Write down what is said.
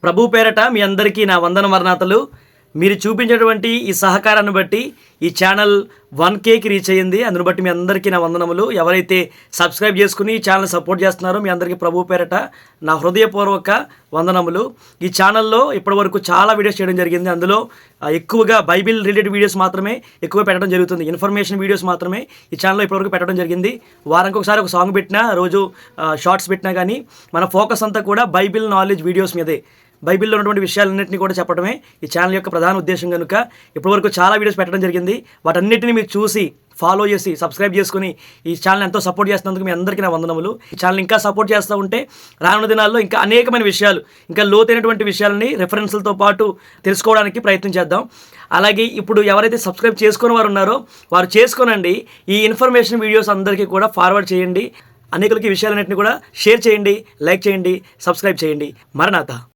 ప్రభు పేరట మీ అందరికీ నా వందన మరణాతలు. మీరు చూపించేటువంటి ఈ సహకారాన్ని బట్టి ఈ ఛానల్ 1Kకి రీచ్ అయ్యింది. అందును బట్టి మీ అందరికీ నా వందనములు. ఎవరైతే సబ్స్క్రైబ్ చేసుకుని ఈ ఛానల్ సపోర్ట్ చేస్తున్నారో మీ అందరికీ ప్రభు పేరట నా హృదయపూర్వక వందనములు. ఈ ఛానల్లో ఇప్పటివరకు చాలా వీడియోస్ చేయడం జరిగింది. అందులో ఎక్కువగా బైబిల్ రిలేటెడ్ వీడియోస్ మాత్రమే ఎక్కువ పెట్టడం జరుగుతుంది. ఇన్ఫర్మేషన్ వీడియోస్ మాత్రమే ఈ ఛానల్లో ఇప్పటివరకు పెట్టడం జరిగింది. వారానికి ఒకసారి ఒక సాంగ్ పెట్టినా, రోజు షార్ట్స్ పెట్టినా కానీ మన ఫోకస్ అంతా కూడా బైబిల్ నాలెడ్జ్ వీడియోస్ మీదే, బైబిల్లో ఉన్నటువంటి విషయాలన్నింటినీ కూడా చెప్పడమే ఈ ఛానల్ యొక్క ప్రధాన ఉద్దేశం. కనుక ఇప్పటివరకు చాలా వీడియోస్ పెట్టడం జరిగింది. వాటన్నిటిని మీరు చూసి ఫాలో చేసి సబ్స్క్రైబ్ చేసుకుని ఈ ఛానల్ ఎంతో సపోర్ట్ చేస్తున్నందుకు మీ అందరికీ నా వందనములు. ఈ ఛానల్ ఇంకా సపోర్ట్ చేస్తూ ఉంటే రానున్న దినాల్లో ఇంకా అనేకమైన విషయాలు, ఇంకా లోతైనటువంటి విషయాలని రెఫరెన్స్లతో పాటు తెలుసుకోవడానికి ప్రయత్నం చేద్దాం. అలాగే ఇప్పుడు ఎవరైతే సబ్స్క్రైబ్ చేసుకుని వారు ఉన్నారో వారు చేసుకోనండి. ఈ ఇన్ఫర్మేషన్ వీడియోస్ అందరికీ కూడా ఫార్వర్డ్ చేయండి. అనేకులకి ఈ విషయాలన్నింటినీ కూడా షేర్ చేయండి, లైక్ చేయండి, సబ్స్క్రైబ్ చేయండి. మరణాత.